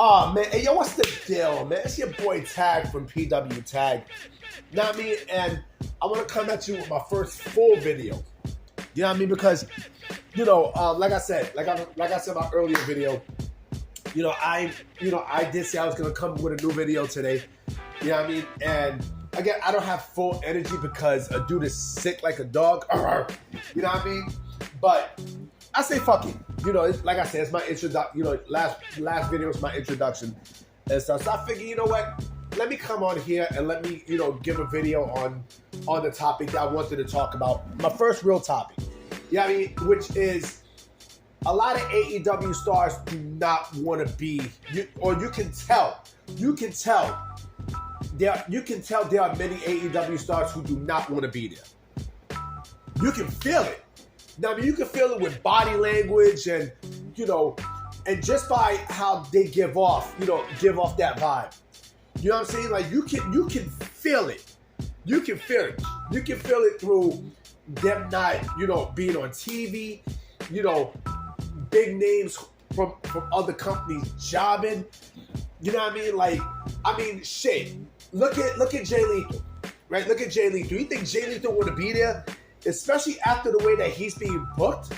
Oh, man. Hey, yo, what's the deal, man? It's your boy Tag from PW Tag. You know what I mean? And I want to come at you with my first full video. You know what I mean? Because, like I said in my earlier video, I did say I was going to come with a new video today. You know what I mean? And again, I don't have full energy because a dude is sick like a dog. You know what I mean? But I say fuck it. Like I said, it's my introduction. Last video was my introduction and stuff. So I figure, you know what? Let me come on here and let me, give a video on the topic that I wanted to talk about. My first real topic. You know what I mean? Which is a lot of AEW stars do not want to be, you can tell there are many AEW stars who do not want to be there. You can feel it. Now, I mean, you can feel it with body language and, and just by how they give off that vibe. You know what I'm saying? Like, you can feel it. You can feel it. You can feel it through them not, being on TV, big names from other companies jobbing. You know what I mean? Shit. Look at Jay Lethal, right? Look at Jay Lethal. You think Jay Lethal want to be there? Especially after the way that he's being booked.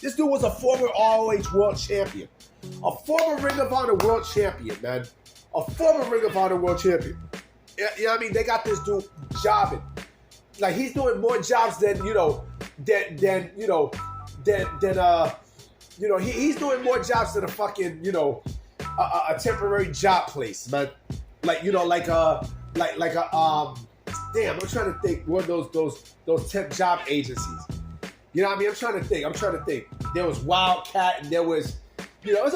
This dude was a former ROH World Champion. A former Ring of Honor World Champion, man. A former Ring of Honor World Champion. You know what I mean? They got this dude jobbing. Like, he's doing more jobs than, he's doing more jobs than a fucking, a temporary job place, man. Damn, I'm trying to think. One of those temp job agencies. You know what I mean? I'm trying to think. There was Wildcat, and there was, it was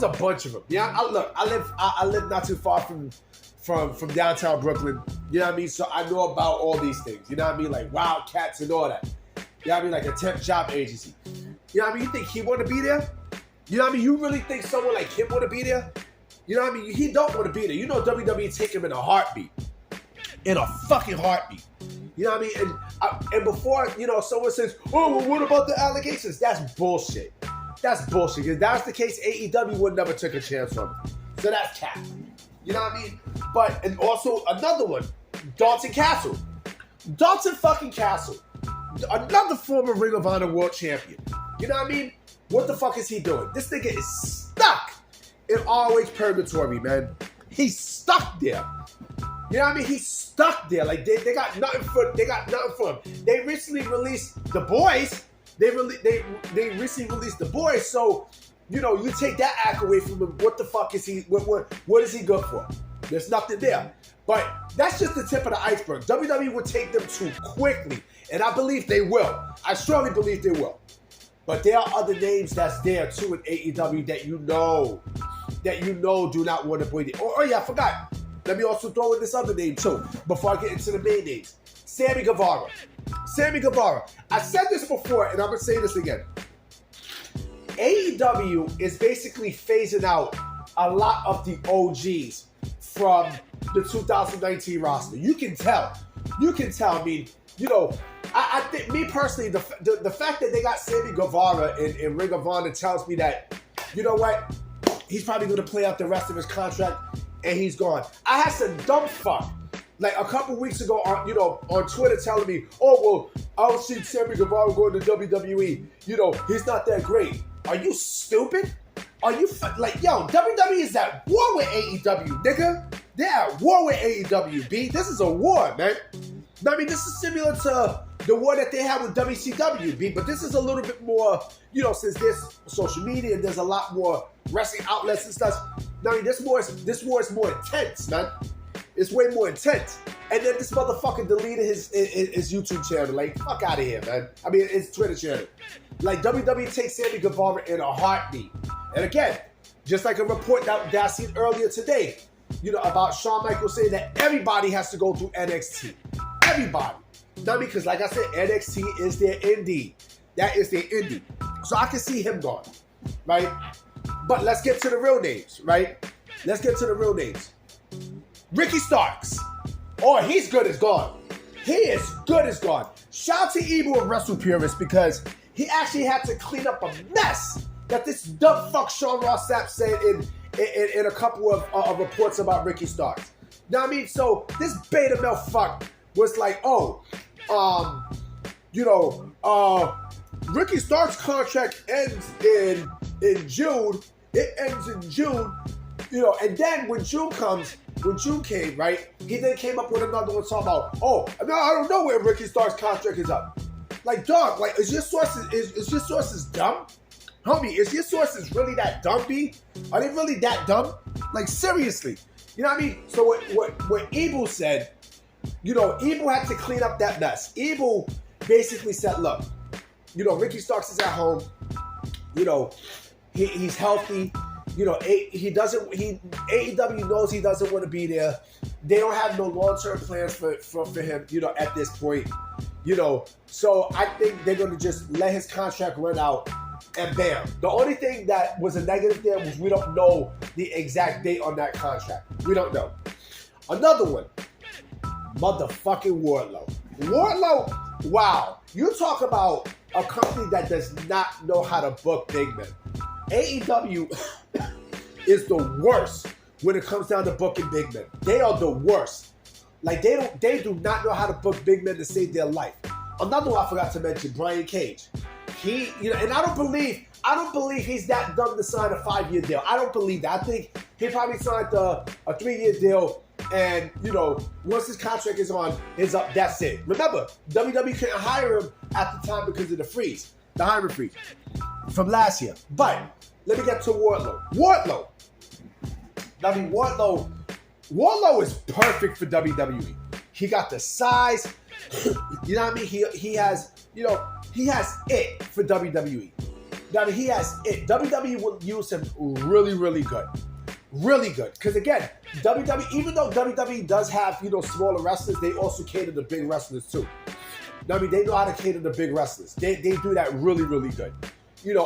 a bunch of them. Yeah, I live not too far from downtown Brooklyn. You know what I mean? So I know about all these things. You know what I mean? Like Wildcats and all that. You know what I mean? Like a temp job agency. You know what I mean? You think he want to be there? You know what I mean? You really think someone like him want to be there? You know what I mean? He don't want to be there. WWE take him in a heartbeat. In a fucking heartbeat. You know what I mean? And before, someone says, oh, well, what about the allegations? That's bullshit. That's bullshit. If that was the case, AEW would never took a chance on him. So that's cap. You know what I mean? And also another one, Dalton Castle. Dalton fucking Castle. Another former Ring of Honor World Champion. You know what I mean? What the fuck is he doing? This nigga is stuck in ROH purgatory, man. He's stuck there. You know what I mean? He's stuck there. Like, they got nothing for him. They recently released The Boys. They recently released The Boys. So, you take that act away from him. What the fuck is he? What is he good for? There's nothing there. But that's just the tip of the iceberg. WWE would take them too quickly, and I believe they will. I strongly believe they will. But there are other names that's there too in AEW that do not want to be there. Oh yeah, I forgot. Let me also throw in this other name too before I get into the main names. Sammy Guevara. Sammy Guevara. I said this before, and I'm going to say this again. AEW is basically phasing out a lot of the OGs from the 2019 roster. You can tell. I mean, I think, me personally, the fact that they got Sammy Guevara in Ring of Honor tells me that, you know what? He's probably going to play out the rest of his contract. And he's gone. I had some dumb fuck like a couple weeks ago on Twitter telling me, oh, well, I don't see Sammy Guevara going to WWE. He's not that great. Are you stupid? Are you WWE is at war with AEW, nigga. They're at war with AEW, B. This is a war, man. I mean, this is similar to the war that they had with WCW, B. But this is a little bit more, since there's social media and there's a lot more wrestling outlets and stuff. I mean, this war is more intense, man. It's way more intense. And then this motherfucker deleted his YouTube channel. Like, fuck out of here, man. I mean, his Twitter channel. Like, WWE takes Sammy Guevara in a heartbeat. And again, just like a report that I seen earlier today, about Shawn Michaels saying that everybody has to go through NXT. Everybody. Not because, like I said, NXT is their indie. That is their indie. So I can see him gone, right? But let's get to the real names, right? Let's get to the real names. Ricky Starks. Oh, he's good as gone. He is good as gone. Shout out to Evil of Wrestle Purists because he actually had to clean up a mess that this dumb fuck Sean Ross Sapp said in a couple of reports about Ricky Starks. Now I mean, so this beta male fuck was like, Ricky Starks' contract ends in June. It ends in June, and then when June came, right, he then came up with another one talking about, I don't know where Ricky Starks' contract is up. Like, dog, like, is your sources dumb? Homie, is your sources really that dumb, B? Are they really that dumb? Like, seriously. You know what I mean? So what Evil said, Evil had to clean up that mess. Evil basically said, look, Ricky Starks is at home. He's healthy. AEW knows he doesn't want to be there. They don't have no long-term plans for him, at this point. So I think they're going to just let his contract run out and bam. The only thing that was a negative there was we don't know the exact date on that contract. We don't know. Another one, motherfucking Wardlow. Wardlow, wow. You talk about a company that does not know how to book big men. AEW is the worst when it comes down to booking big men. They are the worst. Like, they do not know how to book big men to save their life. Another one I forgot to mention, Brian Cage. He, and I don't believe he's that dumb to sign a 5-year deal. I don't believe that. I think he probably signed a 3-year deal, and once his contract is up, that's it. Remember, WWE couldn't hire him at the time because of the hiring freeze from last year. But let me get to Wardlow. Wardlow is perfect for WWE. He got the size. You know what I mean? He has it for WWE. Now he has it. WWE will use him really, really good. Really good. Because again, WWE, even though WWE does have, smaller wrestlers, they also cater to big wrestlers too. I mean, they know how to cater to big wrestlers. They do that really, really good.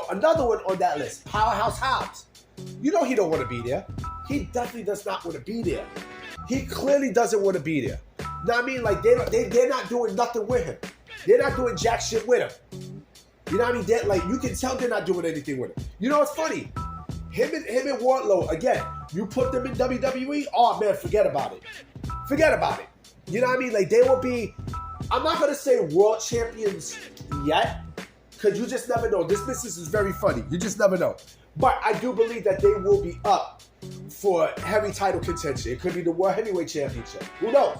Another one on that list, Powerhouse Hobbs. He don't want to be there. He definitely does not want to be there. He clearly doesn't want to be there. Now I mean, like, they're not doing nothing with him. They're not doing jack shit with him. You know what I mean? Like, you can tell they're not doing anything with him. It's funny. Him and Wardlow, again, you put them in WWE, oh man, forget about it. Forget about it. You know what I mean? Like, they will be, I'm not going to say world champions yet, because you just never know. This business is very funny. You just never know. But I do believe that they will be up for heavy title contention. It could be the World Heavyweight Championship. Who knows?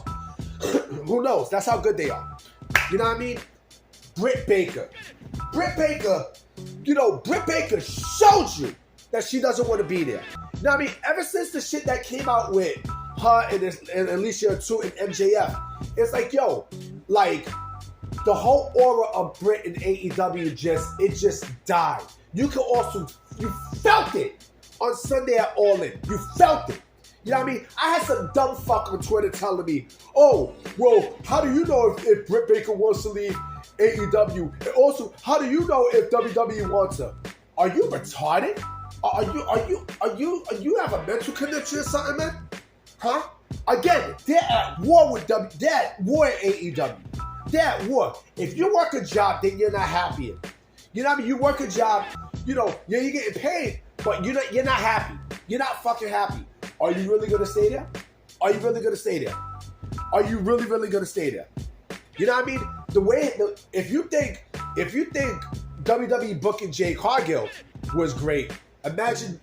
Who knows? That's how good they are. You know what I mean? Britt Baker. Britt Baker showed you that she doesn't want to be there. You know what I mean? Ever since the shit that came out with her and Alicia too and MJF, it's like, the whole aura of Britt and AEW just died. You felt it on Sunday at All In. You felt it. You know what I mean? I had some dumb fuck on Twitter telling me, oh, well, how do you know if Britt Baker wants to leave AEW? And also, how do you know if WWE wants her? Are you retarded? Are you have a mental connection or something, man? Huh? Again, they're at war with they're at war at AEW. They're at war. If you work a job, then you're not happy. You know what I mean? You work a job, you're getting paid, but you're not happy. You're not fucking happy. Are you really gonna stay there? Are you really gonna stay there? Are you really, really gonna stay there? You know what I mean? If you think WWE booking Jade Cargill was great, imagine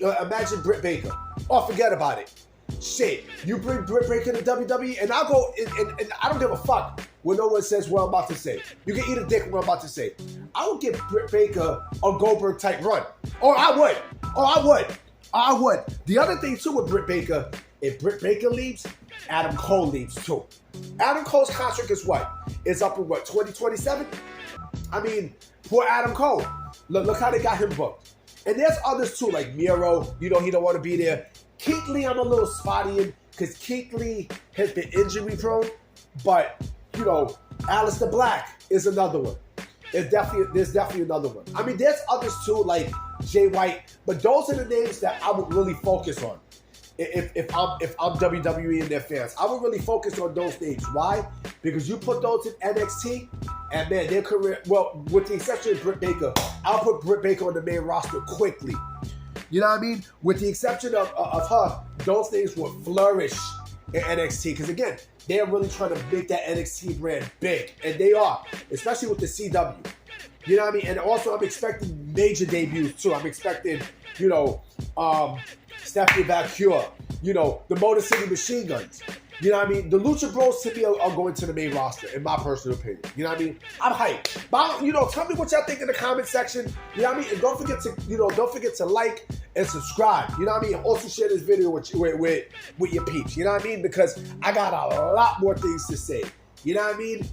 Britt Baker. Oh, forget about it. Shit, you bring Britt Baker to WWE, and I'll go and I don't give a fuck when no one says what I'm about to say. You can eat a dick what I'm about to say. I would give Britt Baker a Goldberg type run. I would. The other thing too with Britt Baker, if Britt Baker leaves, Adam Cole leaves too. Adam Cole's contract is what? Is up in 2027? I mean, poor Adam Cole. Look how they got him booked. And there's others too, like Miro, he don't want to be there. Keith Lee, I'm a little spotty in because Keith Lee has been injury prone, but Aleister Black is another one. There's definitely another one. I mean, there's others too, like Jay White, but those are the names that I would really focus on. If I'm WWE and their fans, I would really focus on those names. Why? Because you put those in NXT, and man, their career. Well, with the exception of Britt Baker, I'll put Britt Baker on the main roster quickly. You know what I mean? With the exception of her, those things will flourish in NXT. Because again, they're really trying to make that NXT brand big. And they are, especially with the CW. You know what I mean? And also, I'm expecting major debuts too. I'm expecting, Stephanie Valkyrie, the Motor City Machine Guns. You know what I mean? The Lucha Bros to me are going to the main roster, in my personal opinion. You know what I mean? I'm hyped. But, tell me what y'all think in the comment section. You know what I mean? And don't forget to like and subscribe. You know what I mean? And also share this video with your peeps. You know what I mean? Because I got a lot more things to say. You know what I mean?